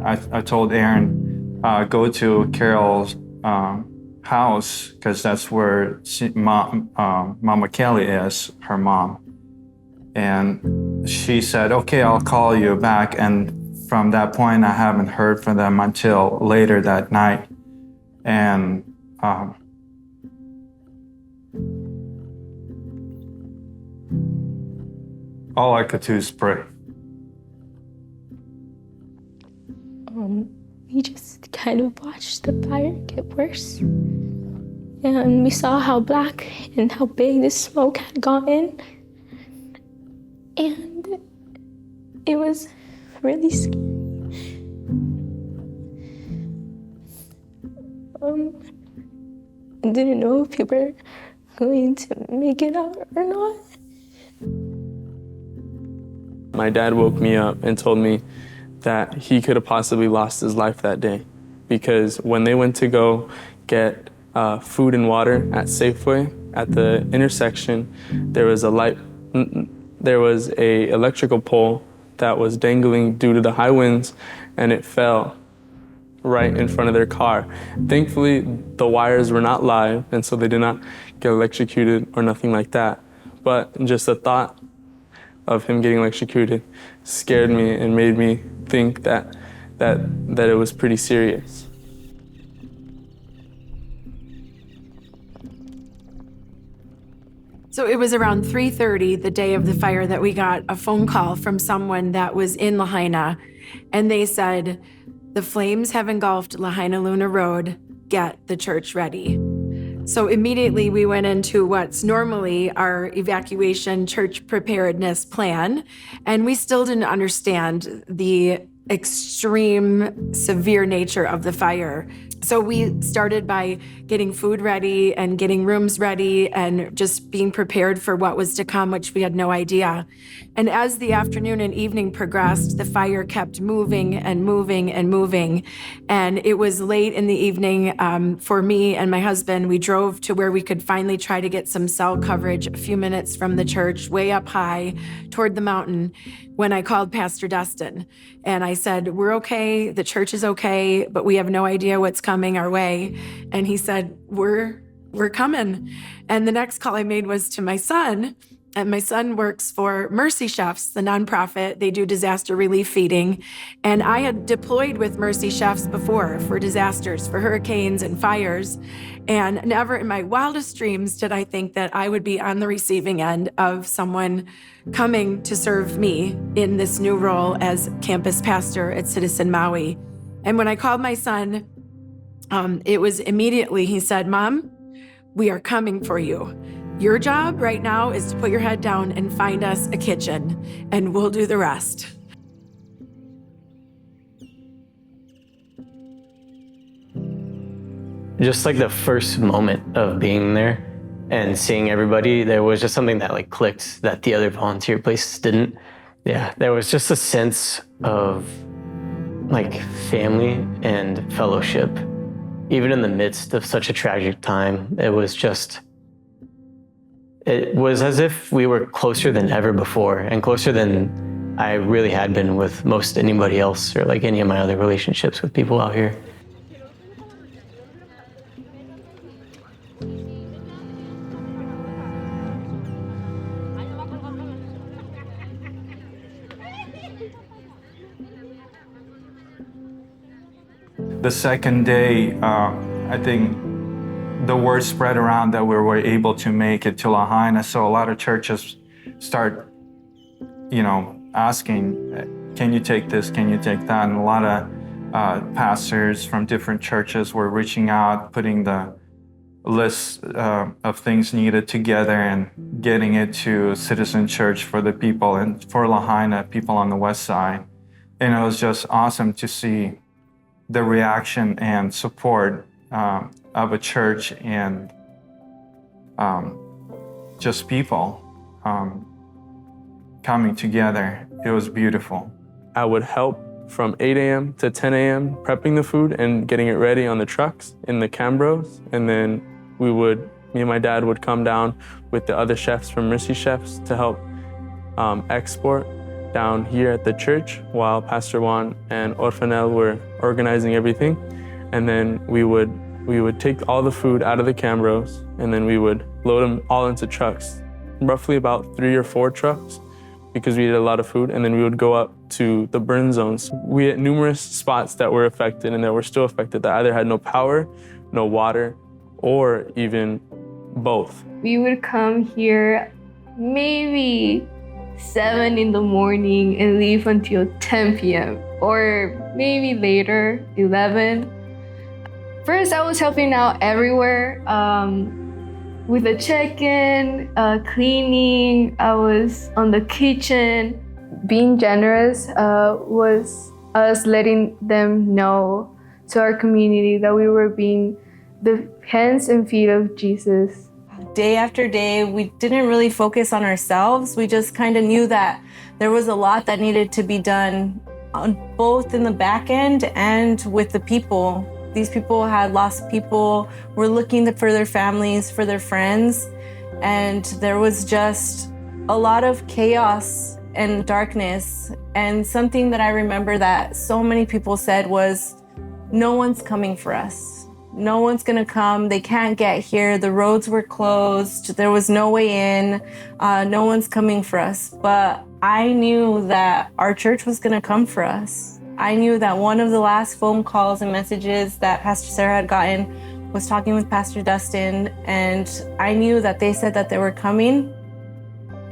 I told Aaron, go to Carol's house, because that's where Mama Kelly is, her mom. And she said, okay, I'll call you back. And from that point, I haven't heard from them until later that night. And all I could do is pray. We just kind of watched the fire get worse. And we saw how black and how big the smoke had gotten. And it was really scary. I didn't know if we were going to make it out or not. My dad woke me up and told me that he could have possibly lost his life that day, because when they went to go get food and water at Safeway at the intersection, there was a electrical pole that was dangling due to the high winds, and it fell right in front of their car. Thankfully, the wires were not live, and so they did not get electrocuted or nothing like that. But just the thought of him getting electrocuted scared me and made me think that it was pretty serious. So it was around 3:30 the day of the fire that we got a phone call from someone that was in Lahaina, and they said, the flames have engulfed Lahaina Luna Road, get the church ready. So immediately we went into what's normally our evacuation church preparedness plan, and we still didn't understand the extreme, severe nature of the fire. So we started by getting food ready and getting rooms ready and just being prepared for what was to come, which we had no idea. And as the afternoon and evening progressed, the fire kept moving and moving and moving. And it was late in the evening for me and my husband. We drove to where we could finally try to get some cell coverage a few minutes from the church, way up high toward the mountain, when I called Pastor Dustin. And I said, we're okay, the church is okay, but we have no idea what's coming our way. And he said, we're coming. And the next call I made was to my son. And my son works for Mercy Chefs, the nonprofit. They do disaster relief feeding. And I had deployed with Mercy Chefs before for disasters, for hurricanes and fires. And never in my wildest dreams did I think that I would be on the receiving end of someone coming to serve me in this new role as campus pastor at Citizen Maui. And when I called my son, it was immediately, he said, Mom, we are coming for you. Your job right now is to put your head down and find us a kitchen, and we'll do the rest. Just like the first moment of being there and seeing everybody, there was just something that like clicked that the other volunteer places didn't. Yeah, there was just a sense of like family and fellowship. Even in the midst of such a tragic time, it was as if we were closer than ever before, and closer than I really had been with most anybody else or like any of my other relationships with people out here. The second day, I think the word spread around that we were able to make it to Lahaina. So a lot of churches start, asking, can you take this? Can you take that? And a lot of pastors from different churches were reaching out, putting the list of things needed together and getting it to Citizen Church for the people and for Lahaina, people on the west side. And it was just awesome to see the reaction and support of a church and just people coming together. It was beautiful. I would help from 8 a.m. to 10 a.m. prepping the food and getting it ready on the trucks in the Cambros. And then me and my dad would come down with the other chefs from Mercy Chefs to help export down here at the church while Pastor Juan and Orfanel were organizing everything. And then we would take all the food out of the Cambros, and then we would load them all into trucks, roughly about 3 or 4 trucks, because we had a lot of food, and then we would go up to the burn zones. We had numerous spots that were affected and that were still affected that either had no power, no water, or even both. We would come here maybe 7 in the morning and leave until 10 p.m. or maybe later, 11. First, I was helping out everywhere with the check-in, cleaning. I was on the kitchen. Being generous was us letting them know to our community that we were being the hands and feet of Jesus. Day after day, we didn't really focus on ourselves. We just kind of knew that there was a lot that needed to be done, both in the back end and with the people. These people had lost people, were looking for their families, for their friends, and there was just a lot of chaos and darkness. And something that I remember that so many people said was, no one's coming for us. No one's gonna come, they can't get here, the roads were closed, there was no way in, no one's coming for us. But I knew that our church was gonna come for us. I knew that one of the last phone calls and messages that Pastor Sarah had gotten was talking with Pastor Dustin, and I knew that they said that they were coming,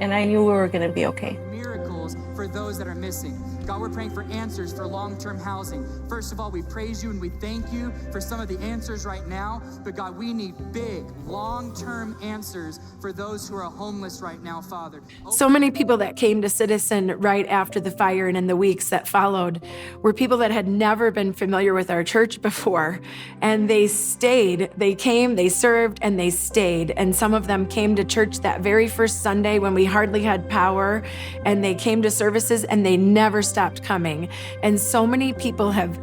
and I knew we were gonna be okay. Miracles for those that are missing. God, we're praying for answers for long-term housing. First of all, we praise you and we thank you for some of the answers right now. But God, we need big, long-term answers for those who are homeless right now, Father. So many people that came to Citizen right after the fire and in the weeks that followed were people that had never been familiar with our church before. And they stayed. They came, they served, and they stayed. And some of them came to church that very first Sunday when we hardly had power. And they came to services and they never stopped coming. And so many people have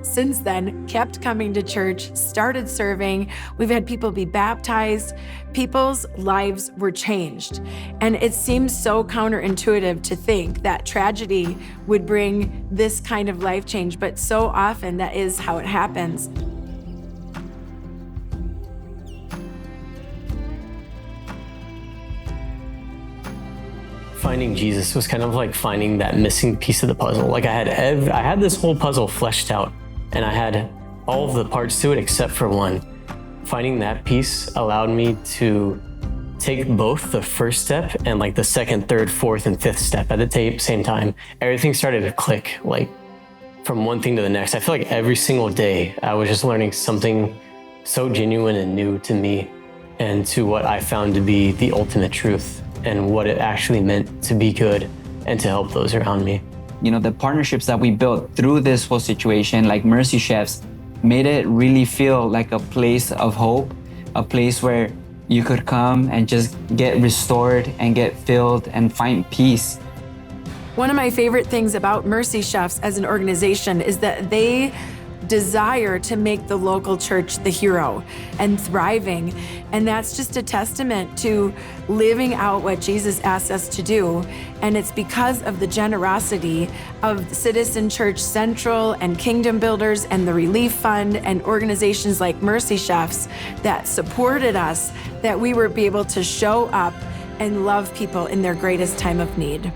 since then, kept coming to church, started serving. We've had people be baptized. People's lives were changed. And it seems so counterintuitive to think that tragedy would bring this kind of life change, but so often that is how it happens. Finding Jesus was kind of like finding that missing piece of the puzzle. Like I had this whole puzzle fleshed out, and I had all of the parts to it except for one. Finding that piece allowed me to take both the first step and like the second, third, fourth, and fifth step at the same time. Everything started to click, like from one thing to the next. I feel like every single day I was just learning something so genuine and new to me and to what I found to be the ultimate truth and what it actually meant to be good and to help those around me. You know, the partnerships that we built through this whole situation, like Mercy Chefs, made it really feel like a place of hope, a place where you could come and just get restored and get filled and find peace. One of my favorite things about Mercy Chefs as an organization is that they desire to make the local church the hero and thriving. And that's just a testament to living out what Jesus asked us to do. And it's because of the generosity of Citizen Church Central and Kingdom Builders and the Relief Fund and organizations like Mercy Chefs that supported us that we were able to show up and love people in their greatest time of need.